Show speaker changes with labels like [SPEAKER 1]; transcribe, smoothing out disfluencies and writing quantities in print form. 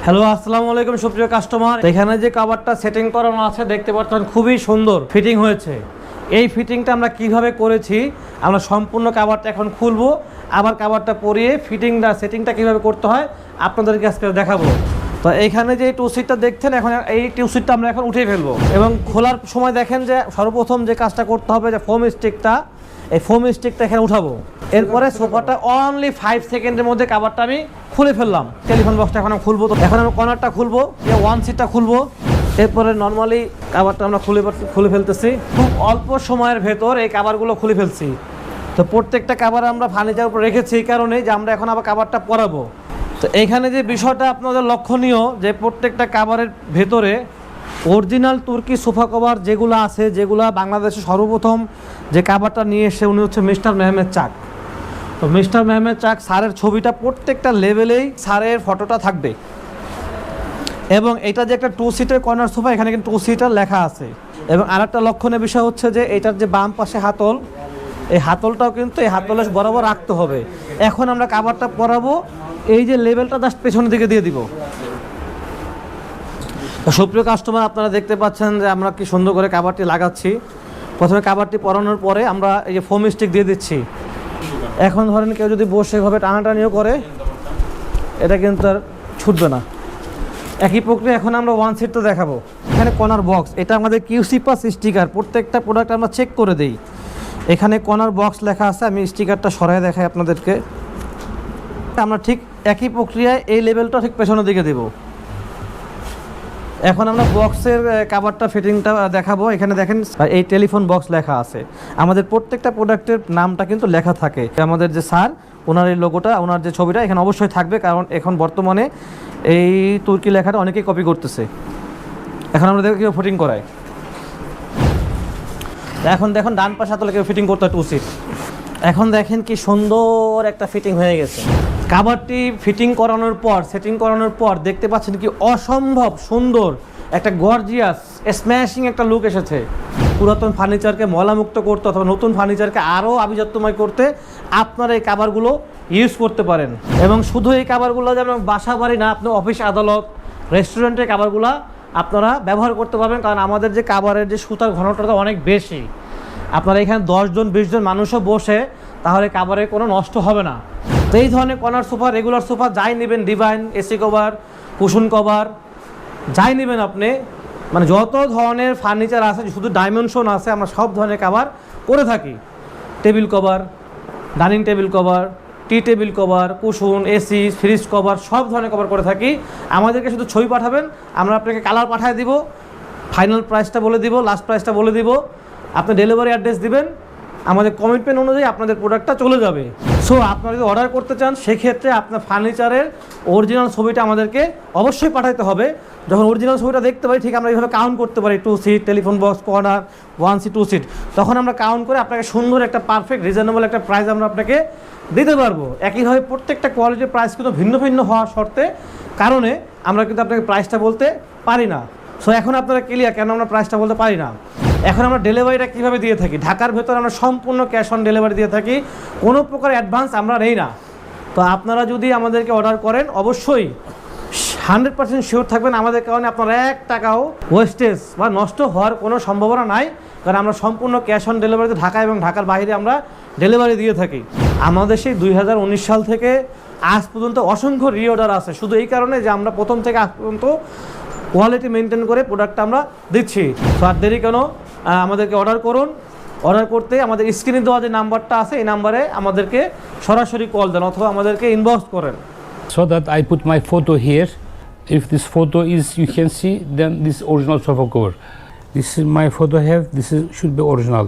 [SPEAKER 1] Hello, আসসালামু আলাইকুম সুপ্রিয় কাস্টমার। এখানে যে কভারটা সেটিং করানো আছে দেখতে পাচ্ছেন, খুবই সুন্দর ফিটিং হয়েছে। এই ফিটিংটা আমরা কিভাবে করেছি, আমরা সম্পূর্ণ কভারটা এখন খুলবো, আবার কভারটা পরিয়ে সেটিংটা কিভাবে করতে হয় আপনাদেরকে আজকে দেখাবো। তো এইখানে যে টু সিটটা দেখছেন, এখন এই টু সিটটা আমরা এখন উঠিয়ে ফেলবো এবং খোলার সময় দেখেন যে সর্বপ্রথম যে কাজটা করতে হবে যে ফোম স্টিকটা এখানে উঠাবো। এরপরে সোফাটা অনলি 5 সেকেন্ডের মধ্যে কভারটা আমি খুলে ফেললাম। টেলিফোন বক্সটা এখন আমি খুলবো। তো এখন আমি কর্নারটা খুলবো, ওয়ান সিটটা খুলবো, এরপরে নর্মালি কভারটা আমরা খুলে ফেলতেছি। খুব অল্প সময়ের ভেতর এই কভারগুলো খুলে ফেলছি। তো প্রত্যেকটা কভার আমরা ফার্নিচার উপর রেখেছি এই কারণে যে আমরা এখন আবার কভারটা পরাবো। তো এইখানে যে বিষয়টা আপনাদের লক্ষণীয় যে প্রত্যেকটা কভারের ভেতরে অরিজিনাল তুর্কি সোফা কভার যেগুলো আছে, যেগুলো বাংলাদেশে সর্বপ্রথম যে কভারটা নিয়ে এসে উনি হচ্ছে মিস্টার মেহমেদ চাক। তো মিস্টার মেহমেদ চাক স্যারের ছবিটা প্রত্যেকটা লেভেলেই স্যারের ফটোটা থাকবে। এবং এটা যে একটা টু সিটের কর্নার সোফা, এখানে কিন্তু টু সিটার লেখা আছে। এবং আরেকটা লক্ষণীয় বিষয় হচ্ছে যে এটার যে বাম পাশে হাতল, এই হাতলটাও কিন্তু এই হাতলে বরাবর রাখতে হবে। এখন আমরা কভারটা পরাবো, এই যে লেভেলটা জাস্ট পেছনের দিকে দিয়ে দিব। তো সুপ্রিয় কাস্টমার, আপনারা দেখতে পাচ্ছেন যে আমরা কি সুন্দর করে কভারটি লাগাচ্ছি। প্রথমে কভারটি পরানোর পরে আমরা এই যে ফোম স্টিক দিয়ে দিচ্ছি। এখন ধরেন কেউ যদি বসে এভাবে টানাটানিও করে, এটা কিন্তু আর ছুটবে না। একই প্রক্রিয়া এখন আমরা ওয়ান সিটটা দেখাবো। এখানে কর্নার বক্স, এটা আমাদের কিউসি পাস স্টিকার, প্রত্যেকটা প্রোডাক্ট আমরা চেক করে দিই। এখানে কর্নার বক্স লেখা আছে, আমি স্টিকারটা সরাই দেখাই আপনাদেরকে। আমরা ঠিক একই প্রক্রিয়ায় এই লেভেলটা ঠিক পেছনের দিকে দেব। এখন আমরা বক্সের কভারটা ফিটিংটা দেখাবো। এখানে দেখেন এই টেলিফোন বক্স লেখা আছে। আমাদের প্রত্যেকটা প্রোডাক্টের নামটা কিন্তু লেখা থাকে। আমাদের যে স্যার, ওনার এই লোগোটা, ওনার যে ছবিটা এখানে অবশ্যই থাকবে, কারণ এখন বর্তমানে এই তুর্কি লেখাটা অনেকেই কপি করতেছে। এখন আমরা দেখো কেউ ফিটিং করায়। এখন দেখুন ডান পাশে হাতলে কেউ ফিটিং করতে হয় টু সিট। এখন দেখেন কি সুন্দর একটা ফিটিং হয়ে গেছে। কভারটি ফিটিং করানোর পর, সেটিং করানোর পর দেখতে পাচ্ছেন কি অসম্ভব সুন্দর একটা গর্জিয়াস স্ম্যাশিং একটা লুক এসেছে। পুরাতন ফার্নিচারকে ময়লামুক্ত করতে অথবা নতুন ফার্নিচারকে আরও আভিজাত্যময় করতে আপনারা এই কভারগুলো ইউজ করতে পারেন। এবং শুধু এই কভারগুলো যেন বাসা বাড়ি না, আপনি অফিস আদালত রেস্টুরেন্টের কভারগুলো আপনারা ব্যবহার করতে পারবেন, কারণ আমাদের যে কভারের যে সুতার ঘনত্বটা অনেক বেশি। আপনারা এখানে 10 জন 20 জন মানুষও বসে, তাহলে কভারের কোনো নষ্ট হবে না। তো এই ধরনের কর্নার সোফা, রেগুলার সোফা যাই নেবেন, divine, AC cover, cushion cover যাই নেবেন আপনি, মানে যত ধরনের ফার্নিচার আছে, শুধু ডাইমেনশন আছে, আমরা সব ধরনের কভার করে থাকি। Table cover, dining table cover, tea table cover, cushion, AC, fridge cover, সব ধরনের কভার করে থাকি। আমাদেরকে শুধু ছবি পাঠাবেন, আমরা আপনাকে কালার পাঠিয়ে দিব, ফাইনাল প্রাইসটা বলে দিব, লাস্ট প্রাইসটা বলে দিব, আপনি ডেলিভারি অ্যাড্রেস দিবেন, আমাদের কমিটমেন্ট অনুযায়ী আপনাদের প্রোডাক্টটা চলে যাবে। সো আপনারা যদি অর্ডার করতে চান, সেক্ষেত্রে আপনার ফার্নিচারের অরিজিনাল ছবিটা আমাদেরকে অবশ্যই পাঠাতে হবে। যখন অরিজিনাল ছবিটা দেখতে পাই, ঠিক আমরা এইভাবে কাউন্ট করতে পারি, two seat, telephone box, corner, one seat, two seat, তখন আমরা কাউন্ট করে আপনাকে সুন্দর একটা পারফেক্ট রিজনেবল একটা প্রাইস আমরা আপনাকে দিতে পারবো। একইভাবে প্রত্যেকটা কোয়ালিটির প্রাইস কিন্তু ভিন্ন ভিন্ন হওয়ার শর্তে কারণে আমরা কিন্তু আপনাকে প্রাইসটা বলতে পারি না। সো এখন আপনারা ক্লিয়ার কেন আমরা প্রাইসটা বলতে পারি না। এখন আমরা ডেলিভারিটা কীভাবে দিয়ে থাকি, ঢাকার ভেতরে আমরা সম্পূর্ণ ক্যাশ অন ডেলিভারি দিয়ে থাকি, কোনো প্রকার অ্যাডভান্স আমরা নেই না। তো আপনারা যদি আমাদেরকে অর্ডার করেন, অবশ্যই 100% শিওর থাকবেন আমাদের কারণে আপনার 1 টাকাও ওয়েস্টেজ বা নষ্ট হওয়ার কোনো সম্ভাবনা নাই, কারণ আমরা সম্পূর্ণ ক্যাশ অন ডেলিভারিতে ঢাকা এবং ঢাকার বাইরে আমরা ডেলিভারি দিয়ে থাকি। আমাদের সেই 2019 সাল থেকে আজ পর্যন্ত অসংখ্য রিঅর্ডার আছে, শুধু এই কারণে যে আমরা প্রথম থেকে আজ পর্যন্ত কোয়ালিটি মেনটেন করে প্রোডাক্টটা আমরা দিচ্ছি। তো আর দেরি কেন, আমাদেরকে অর্ডার করুন। অর্ডার করতে আমাদের স্ক্রিনে দেওয়া যে নাম্বারটা আছে, এই নাম্বারে আমাদেরকে সরাসরি কল দেন অথবা আমাদেরকে ইনবক্স করেন।
[SPEAKER 2] So that I put my photo here. If this photo is, you can see, then this original sofa cover. This is my photo here. This is should be original.